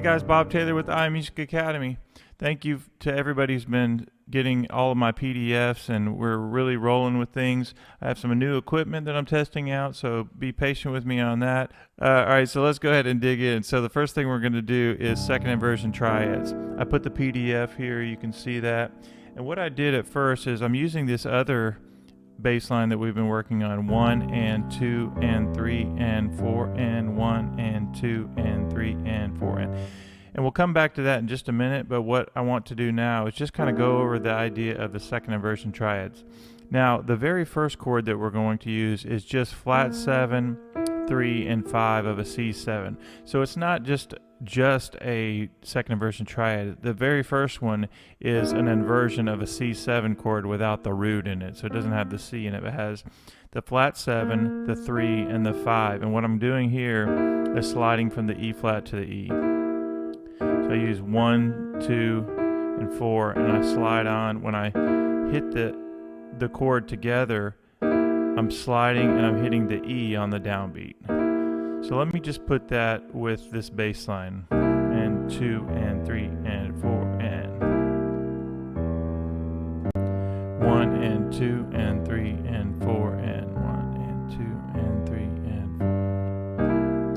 guys, Bob Taylor with the iMusic Academy. Thank you to everybody who's been getting all of my PDFs, and we're really rolling with things. I have some new equipment that I'm testing out, so be patient with me on that. All right, so let's go ahead and dig in. So the first thing we're going to do is second inversion triads. I put the PDF here, you can see that. And what I did at first is I'm using this other bass line that we've been working on, 1 and 2 and 3 and 4 and 1 and 2 and 3 and 4 and we'll come back to that in just a minute, but what I want to do now is just kind of go over the idea of the second inversion triads. Now, the very first chord that we're going to use is just flat 7, 3, and 5 of a C7. So it's not just a second inversion triad. The very first one is an inversion of a C7 chord without the root in it. So it doesn't have the C in it. It has the flat 7, the 3, and the 5. And what I'm doing here is sliding from the E flat to the E. So I use 1, 2, and 4, and I slide on. When I hit the chord together, I'm sliding and I'm hitting the E on the downbeat. So let me just put that with this bass line. And 2 and 3 and 4 and 1 and 2 and 3 and 4 and 1 and 2 and 3 and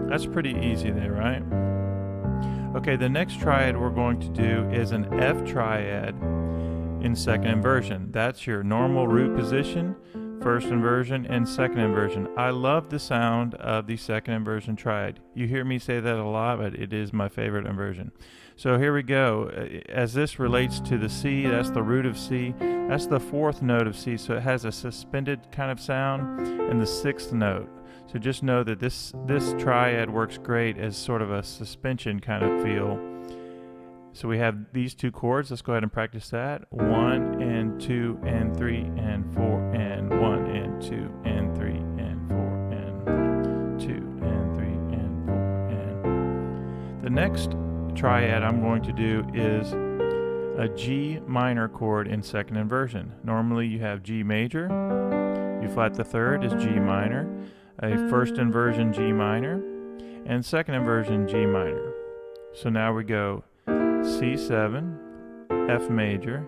4. That's pretty easy there, right? Okay, the next triad we're going to do is an F triad in second inversion. That's your normal root position, first inversion, and second inversion. I love the sound of the second inversion triad. You hear me say that a lot, but it is my favorite inversion. So here we go. As this relates to the C, that's the root of C. That's the fourth note of C, so it has a suspended kind of sound, and the sixth note. So just know that this triad works great as sort of a suspension kind of feel. So we have these two chords. Let's go ahead and practice that. 1 and 2 and 3 and 4 and 1 and 2 and 3 and 4 and 2 and 3 and 4 and. The next triad I'm going to do is a G minor chord in second inversion. Normally you have G major, you flat the third is G minor, a first inversion G minor, and second inversion G minor. So now we go C7, F major,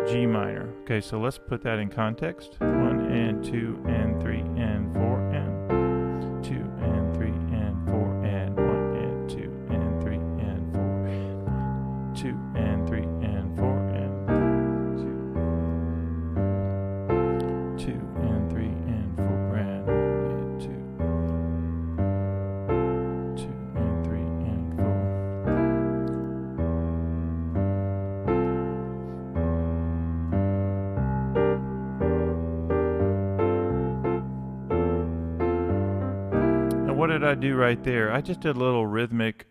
G minor. Okay, so let's put that in context. 1 and 2 and 3 and 4 and 2 and 3 and 4 and 1 and 2 and 3 and 4, 2 and 3 and 4 and 2 and 3 and 4 and 2 and 3 and 4. What did I do right there? I just did a little rhythmic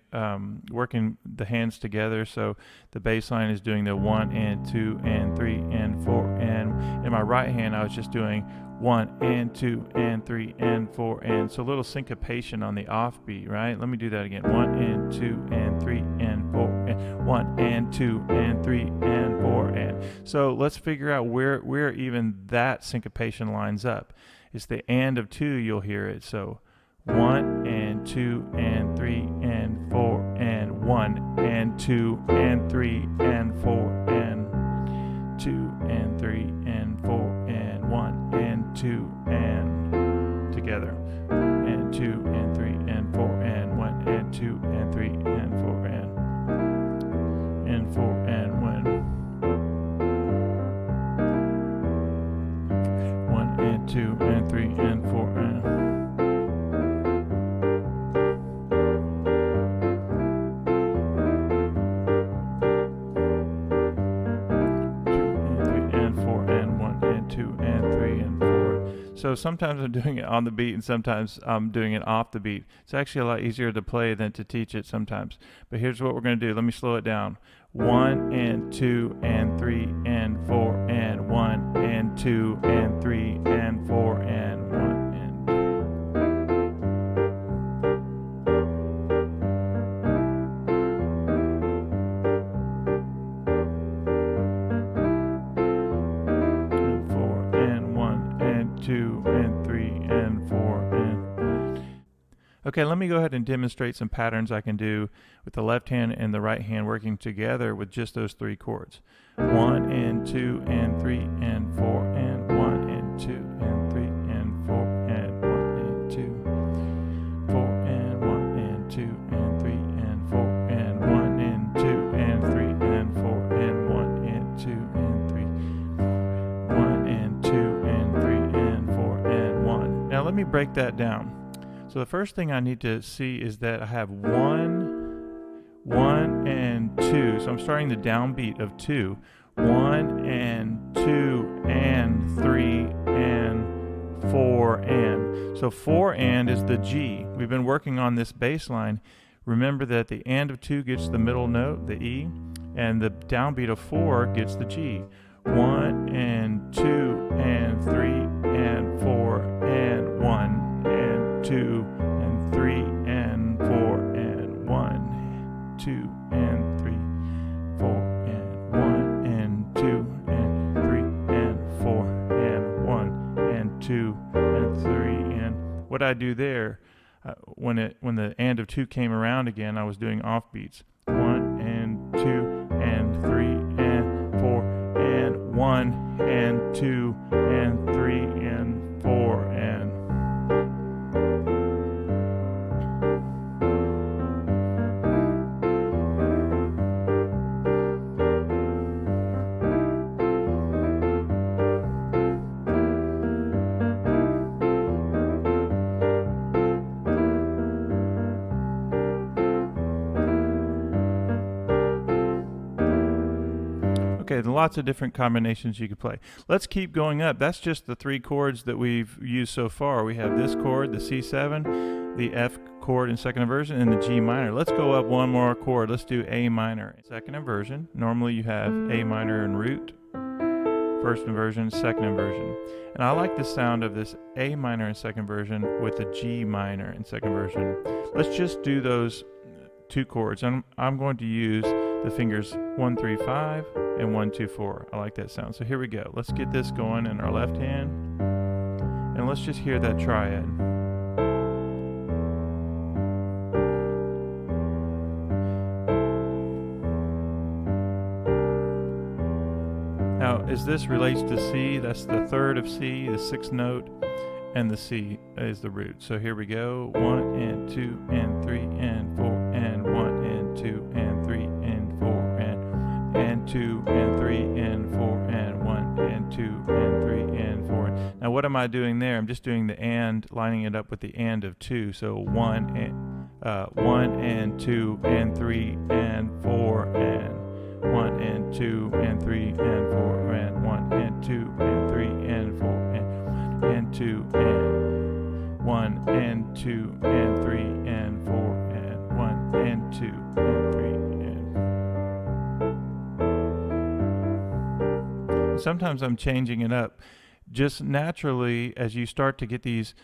working the hands together. So the bass line is doing the 1 and 2 and 3 and 4, and in my right hand I was just doing 1 and 2 and 3 and 4, and so a little syncopation on the offbeat, right? Let me do that again. 1 and 2 and 3 and 4 and 1 and 2 and 3 and 4 and. So let's figure out where even that syncopation lines up. It's the and of 2, you'll hear it. So 1 and 2 and 3 and 4 and 1 and 2 and 3 and 4 and 2 and 3 and 4 and 1 and 2 and together and 2 and 3 and 4 and 1 and 2 and 3 and 4 and 4 and 1 and 2 and 3 and 4 and. So sometimes I'm doing it on the beat and sometimes I'm doing it off the beat. It's actually a lot easier to play than to teach it sometimes. But here's what we're going to do. Let me slow it down. 1 and 2 and 3 and 4 and 1 and 2 and 3 and 4 and 1 and. Okay, let me go ahead and demonstrate some patterns I can do with the left hand and the right hand working together with just those 3 chords. 1 and 2 and 3 and 4 and 1 and 2 and 3 and 4 and 1 and 2, 4 and 1 and 2 and 3 and 4 and 1 and 2 and 3 and 4 and 1 and 2 and 3, 1 and 2 and 3 and 4 and 1. Now let me break that down. So the first thing I need to see is that I have 1, 1 and 2. So I'm starting the downbeat of 2. 1 and 2 and 3 and 4 and. So 4 and is the G. We've been working on this bass line. Remember that the and of 2 gets the middle note, the E, and the downbeat of 4 gets the G. 1 and 2 and 3 and 4 and 1 and 2 and 3 and 4 and 1, 2 and 3, 4 and 1 and 2 and 3 and 4 and 1 and 2 and 3 and what I do there when the and of 2 came around again, I was doing offbeats. 1 and 2 and 3 and 4 and 1 and 2 and 3 and 4 and. Okay, lots of different combinations you could play. Let's keep going up. That's just the 3 chords that we've used so far. We have this chord, the C7, the F chord in second inversion, and the G minor. Let's go up one more chord. Let's do A minor. Second inversion. Normally you have A minor and root. First inversion, second inversion. And I like the sound of this A minor in second inversion with the G minor in second inversion. Let's just do those 2 chords. I'm going to use the fingers 1, 3, 5 and 1, 2, 4. I like that sound. So here we go. Let's get this going in our left hand, and let's just hear that triad. Now, as this relates to C, that's the 3rd of C, the 6th note, and the C is the root. So here we go. 1 and 2 and 3 and 4 and 1 and 2 and 3 and 4 and 2 and 3 and 4 and 1 and 2 and 3 and 4. Now what am I doing there? I'm just doing the and, lining it up with the and of 2. So 1 and 2 and 3 and 4 and 1 and 2 and 3 and 4 and 1 and 2 and 3 and 4 and 1 and 2 and 1 and 2 and 3 and 4 and 1 and 2 and 3 and. Sometimes I'm changing it up. Just naturally, as you start to get these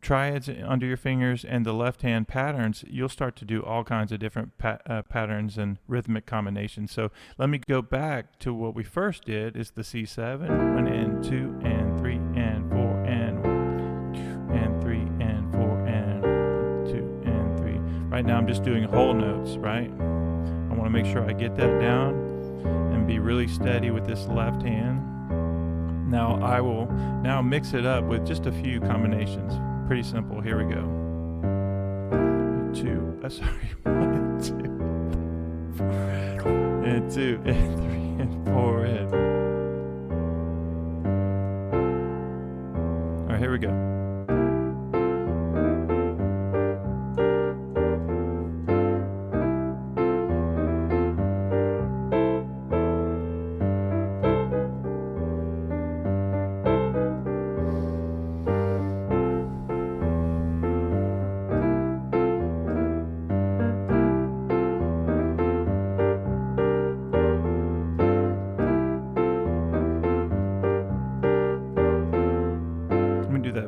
triads under your fingers and the left hand patterns, you'll start to do all kinds of different patterns and rhythmic combinations. So let me go back to what we first did is the C7, 1 and 2 and 3 and 4 and 1 and 3 and 4 and 2 and 3. Right now I'm just doing whole notes, right? I want to make sure I get that down and be really steady with this left hand. Now I will now mix it up with just a few combinations. Pretty simple. Here we go. 2, 1 and 2 and 2 and 3 and 4 and. All right, here we go.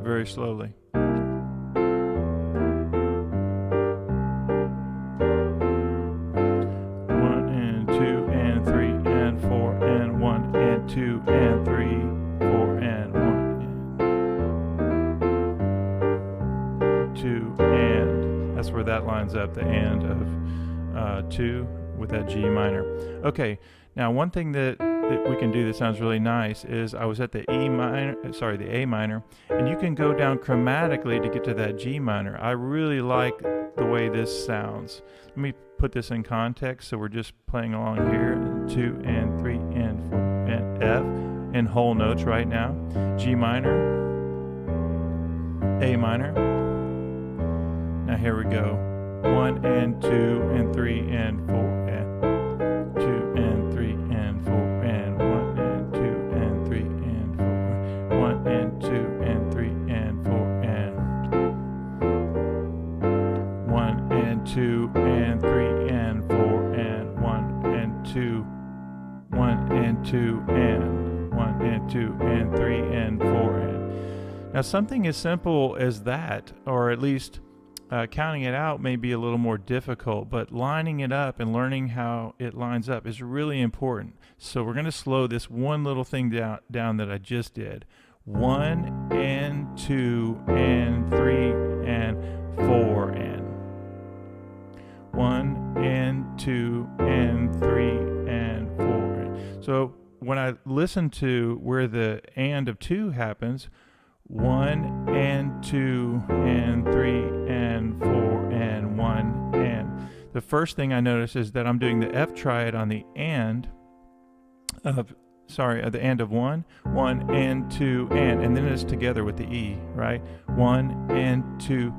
Very slowly. 1 and 2 and 3 and 4 and 1 and 2 and 3, 4 and 1 and 2 and That's where that lines up, the and of 2 with that G minor. Okay, now one thing that we can do that sounds really nice is I was at the A minor, and you can go down chromatically to get to that G minor. I really like the way this sounds. Let me put this in context. So we're just playing along here, 2 and 3 and 4 and F in whole notes right now. G minor, A minor. Now here we go. 1 and 2 and 3 and 4 and 2 and 3 and 4 and 1 and 2 and 3 and 4. 1 and 2 and 3 and 4 and 1 and 2 and 3 and 4 and 1 and 2, 1 and 2 and 1 and 2 and 3 and 4 and. Now something as simple as that, or at least counting it out, may be a little more difficult, but lining it up and learning how it lines up is really important. So we're going to slow this one little thing down that I just did. 1 and 2 and 3 and 4 and 1 and 2 and 3 and 4 and. So when I listen to where the and of 2 happens, 1 and 2 and 3 and 4 and 1 and. The first thing I notice is that I'm doing the F triad on the and of, the and of 1 and 2 and then it's together with the E, right? 1 and 2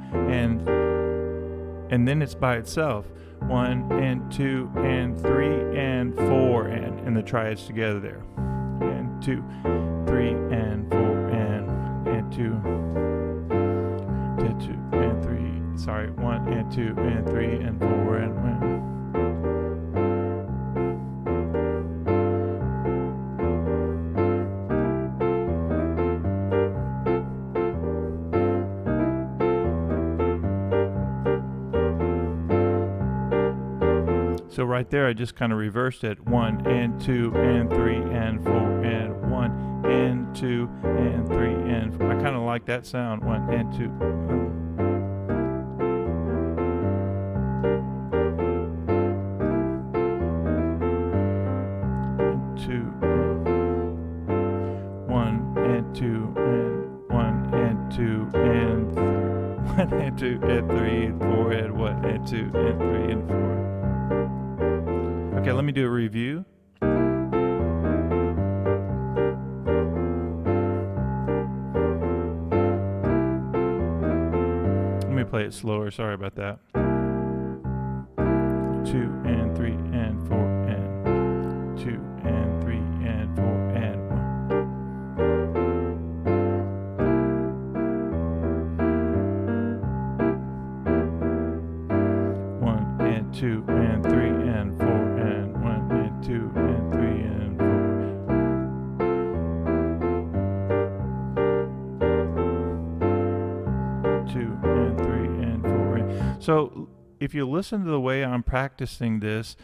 and then it's by itself. 1 and 2 and 3 and 4 and the triads together there. And 2, 3 and 4 and 2 and 3. Sorry, 1 and 2 and 3 and 4 and. So right there, I just kind of reversed it. 1 and 2 and 3 and 4 and 1 and 2 and 3 and 4. I kind of like that sound. 1 and 2. 1 and 2 and 1 and 2 and 1 and 2 and 3 and 4 and 1 and 2 and 3 and 4. Okay, let me do a review. Let me play it slower, sorry about that. 2 and 3 and 4 and 2 and 3 and 4 and 1 and 2 and 3 and 4 and 1 and 2 and 3 and 4. So if you listen to the way I'm practicing this,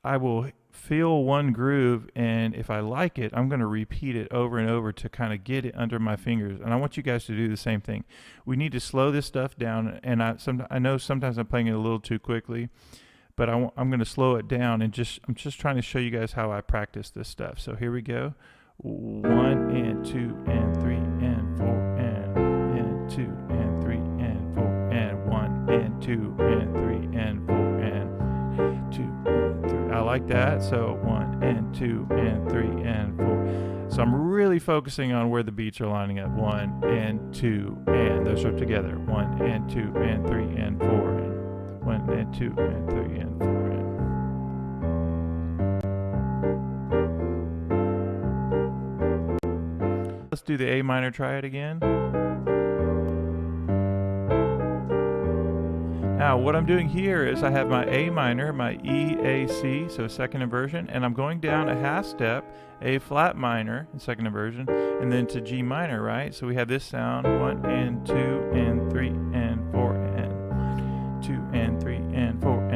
I will feel one groove, and if I like it, I'm going to repeat it over and over to kind of get it under my fingers. And I want you guys to do the same thing. We need to slow this stuff down, and I know sometimes I'm playing it a little too quickly, but I'm going to slow it down, and I'm just trying to show you guys how I practice this stuff. So here we go. 1 and 2 and 3 and 4 and 2 and 3 and 4 and 1 and 2 and 3 and 4 and 2 and 3. I like that. So 1 and 2 and 3 and 4. So I'm really focusing on where the beats are lining up. 1 and 2 and those are together. 1 and 2 and 3 and 4 and 1 and 2 and 3 and 4 and. Let's do the A minor triad again. Now what I'm doing here is I have my A minor, my E, A, C, so second inversion, and I'm going down a half step, A flat minor in second inversion, and then to G minor, right? So we have this sound, 1 and 2 and 3 and 4 and 2 and 3 and 4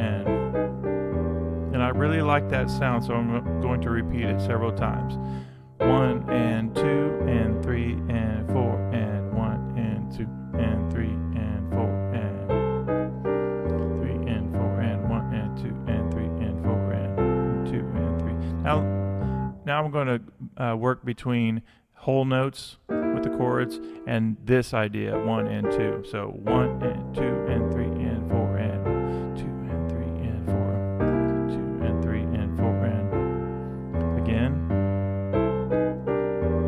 and I really like that sound, so I'm going to repeat it several times. 1 and 2 and 3 and 4 and 1 and 2 and 3 and 4 and Now I'm going to work between whole notes with the chords and this idea, 1 and 2. So 1 and 2 and 3 and 4 and 2 and 3 and 4, 2 and 3 and 4 and again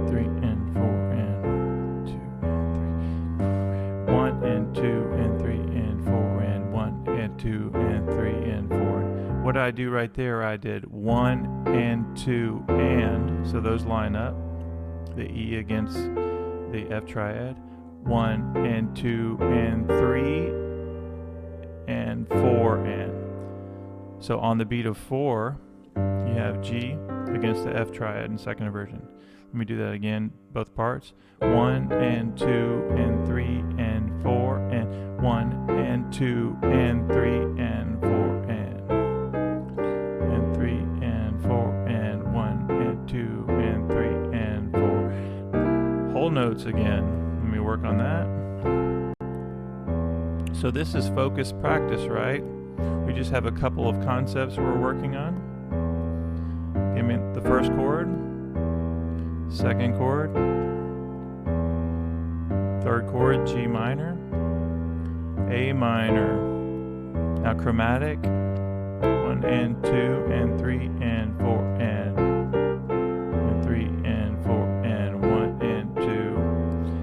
3 and 4 and 2 and 3, 1 and 2 and 3 and 4 and 1 and 2 and 3 and 4. What did I do right there? I did 1 and 2 and, so those line up, the E against the F triad, 1 and 2 and 3 and 4 and. So on the beat of 4, you have G against the F triad in second inversion. Let me do that again, both parts. 1 and 2 and 3 and 4 and 1 and 2 and 3 and 4 and 3 and 4 and 1 and 2 and 3 and 4. Whole notes again. Let me work on that. So this is focused practice, right? We just have a couple of concepts we're working on. Give me the first chord, second chord, third chord, G minor, A minor. Now chromatic, 1 and 2 and 3 and 4 and 3 and 4 and 1 and 2.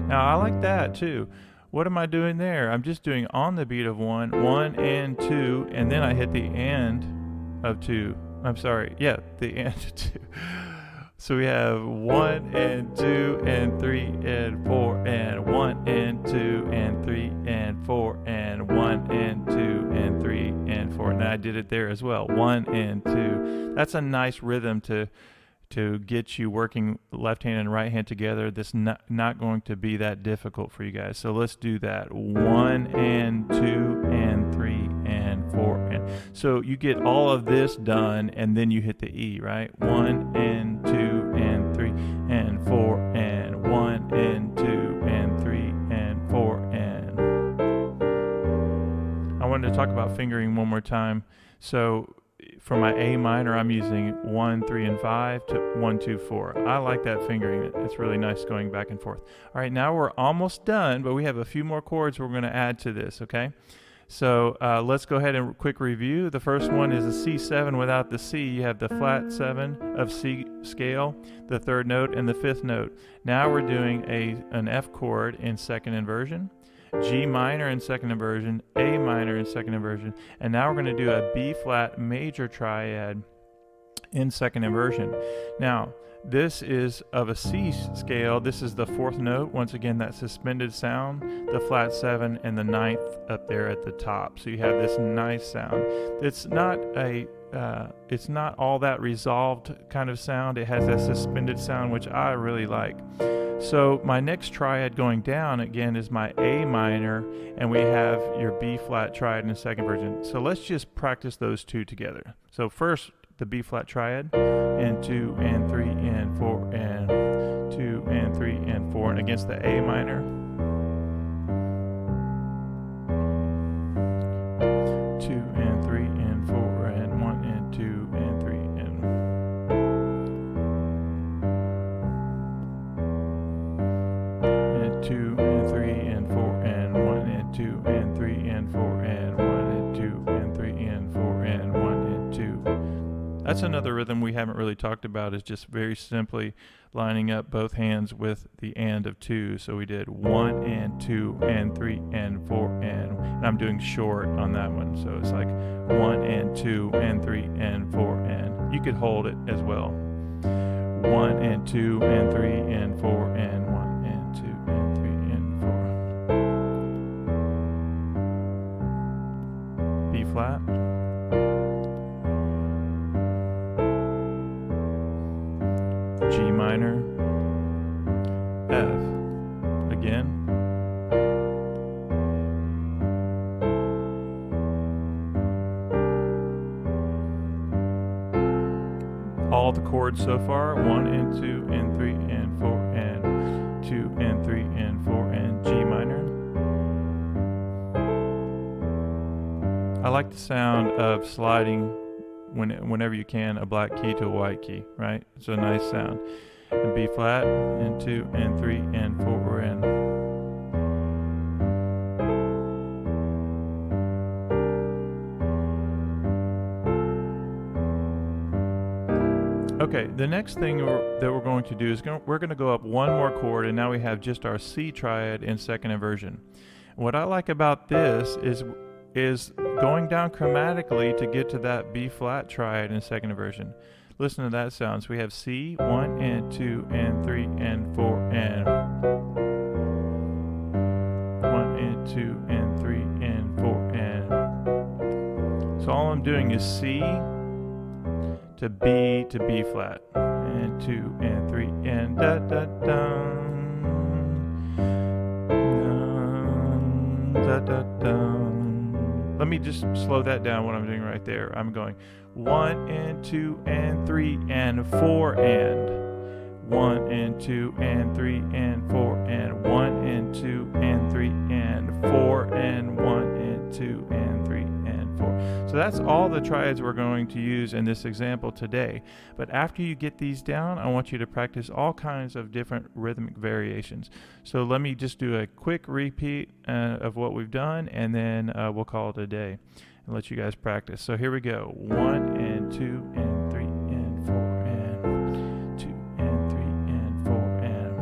Now I like that too. What am I doing there? I'm just doing on the beat of 1, 1 and 2, and then I hit the and of 2. I'm sorry, yeah, the and of 2. So we have 1 and 2 and 3 and 4 and 1 and 2 and 3 and 4 and 1 and 2 and 3 and 4. And I did it there as well. 1 and 2. That's a nice rhythm to get you working left hand and right hand together. That's not going to be that difficult for you guys. So let's do that. 1 and 2 and 3 and 4 and so you get all of this done and then you hit the E, right? 1 and 2 and 3 and 4 and 1 and 2 and 3 and 4 and I wanted to talk about fingering one more time. So for my A minor, I'm using 1, 3, and 5 to 1, 2, 4. I like that fingering. It's really nice going back and forth. All right, now we're almost done, but we have a few more chords we're going to add to this, okay? So let's go ahead and quick review. The first one is a C7 without the C. You have the flat 7 of C scale, the third note, and the fifth note. Now we're doing an F chord in second inversion, G minor in second inversion, A minor in second inversion, and now we're going to do a B flat major triad in second inversion. Now, this is of a C scale. This is the fourth note. Once again, that suspended sound, the flat 7, and the ninth up there at the top. So you have this nice sound. It's not all that resolved kind of sound. It has that suspended sound, which I really like. So my next triad going down again is my A minor, and we have your B flat triad in the second version. So let's just practice those two together. So first, the B flat triad, and 2 and 3 and 4 and 2 and 3 and 4, and against the A minor. 2 and 3 and 4 and 1 and 2 and 3 and 2 and 3 and 4 and 1 and 2 and 3 and 4 and 1 and 2 and 3 and 4 and 1 and 2. That's another rhythm we haven't really talked about, is just very simply lining up both hands with the and of 2. So we did 1 and 2 and 3 and 4 and I'm doing short on that one. So it's like 1 and 2 and 3 and 4 and you could hold it as well. 1 and 2 and 3 and 4 and 1 and 2 and 3 and 4. B flat. G minor, F, again, all the chords so far, 1 and 2 and 3 and 4 and 2 and 3 and 4 and G minor. I like the sound of sliding whenever you can, a black key to a white key, right? It's a nice sound. And B flat, and 2 and 3 and 4 we're in. Okay, the next thing that we're going to do is we're going to go up one more chord, and now we have just our C triad in second inversion. What I like about this is going down chromatically to get to that B flat triad in second inversion. Listen to that sound. So we have C, 1 and 2 and 3 and 4 and 1 and 2 and 3 and 4 and. So all I'm doing is C to B flat, and 2 and 3 and da da da da da da. Let me just slow that down. What I'm doing right there, I'm going 1 and 2 and 3 and 4 and 1 and 2 and 3 and 4 and 1 and 2 and 3 and 4 and 1 and 2 and 3 and 4. So that's all the triads we're going to use in this example today. But after you get these down, I want you to practice all kinds of different rhythmic variations. So let me just do a quick repeat of what we've done, and then we'll call it a day and let you guys practice. So here we go. 1 and 2 and 3 and 4 and 2 and 3 and 4 and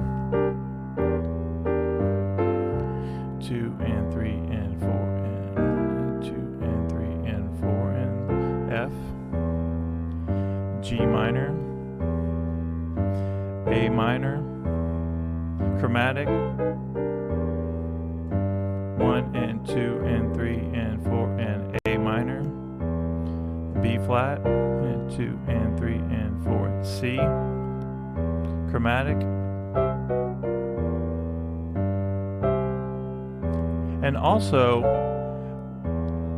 2 and 3 and 4 and 2 and 3 and 4 and F, G minor, A minor, chromatic, 1 and 2 and 3 and 4 and A minor, B flat, and 2 and 3 and 4, C, chromatic, and also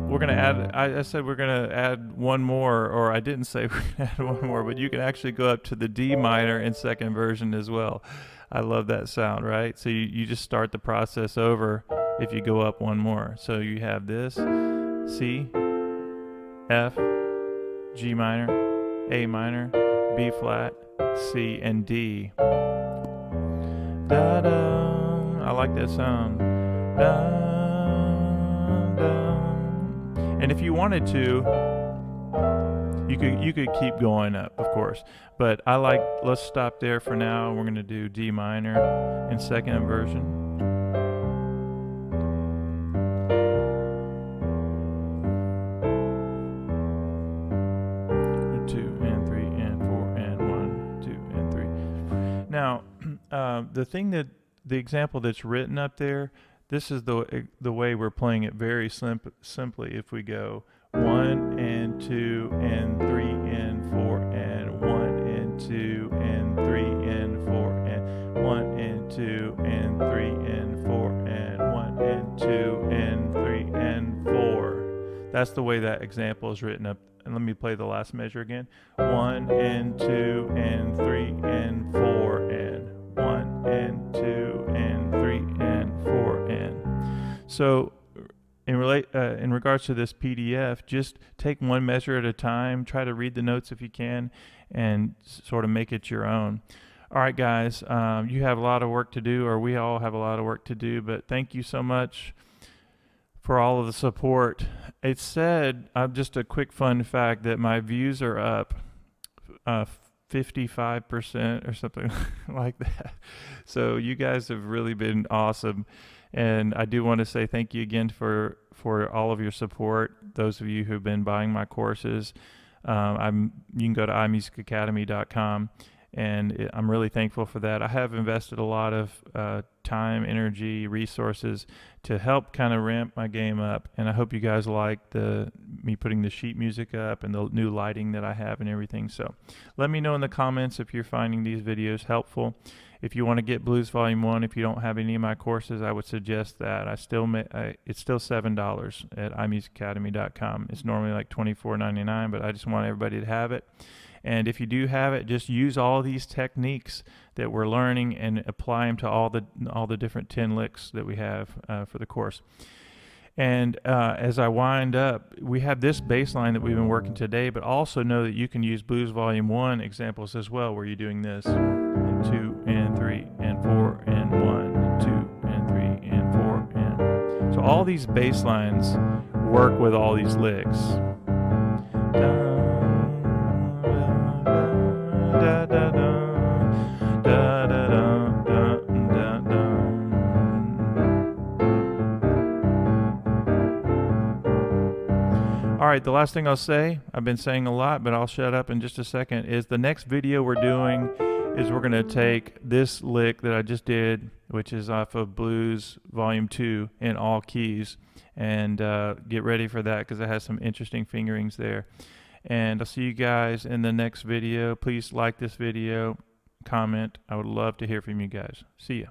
we're going to add, I said we're going to add one more, or I didn't say we're going to add one more, but you can actually go up to the D minor in second inversion as well. I love that sound, right? So you just start the process over if you go up one more. So you have this, C, F, G minor, A minor, B flat, C, and D. Da-da. I like that sound. Da-da. And if you wanted to, you could keep going up, of course. But let's stop there for now. We're going to do D minor in second inversion. Now, the example that's written up there, this is the way we're playing it very simply. If we go 1 and 2 and 3 and 4 and 1 and 2 and 3 and 4 and 1 and 2 and 3 and 4 and 1 and 2 and 3 and 4. That's the way that example is written up. And let me play the last measure again. 1 and 2 and 3 and 4 and 1 and 2 and 3 and 4 and. So in regards to this PDF, just take one measure at a time. Try to read the notes if you can, and sort of make it your own. All right, guys, you have a lot of work to do, or we all have a lot of work to do. But thank you so much for all of the support. It said, just a quick fun fact, that my views are up 55% or something like that. So you guys have really been awesome. And I do want to say thank you again for all of your support. Those of you who've been buying my courses, you can go to imusicacademy.com. And I'm really thankful for that. I have invested a lot of time, energy, resources to help kind of ramp my game up. And I hope you guys like me putting the sheet music up and the new lighting that I have and everything. So let me know in the comments if you're finding these videos helpful. If you want to get Blues Volume 1, if you don't have any of my courses, I would suggest that. It's still $7 at imusicacademy.com. It's normally like $24.99, but I just want everybody to have it. And if you do have it, just use all these techniques that we're learning and apply them to all the different 10 licks that we have for the course. And as I wind up, we have this bass line that we've been working today, but also know that you can use Blues Volume 1 examples as well, where you're doing this, and 2 and 3 and 4 and 1 and 2 and 3 and 4 and... So all these bass lines work with all these licks. Da, da, da, da, da, da, da. All right, the last thing I'll say, I've been saying a lot, but I'll shut up in just a second, is the next video we're doing is we're going to take this lick that I just did, which is off of Blues Volume 2 in all keys, and get ready for that because it has some interesting fingerings there. And I'll see you guys in the next video. Please like this video, comment. I would love to hear from you guys. See ya.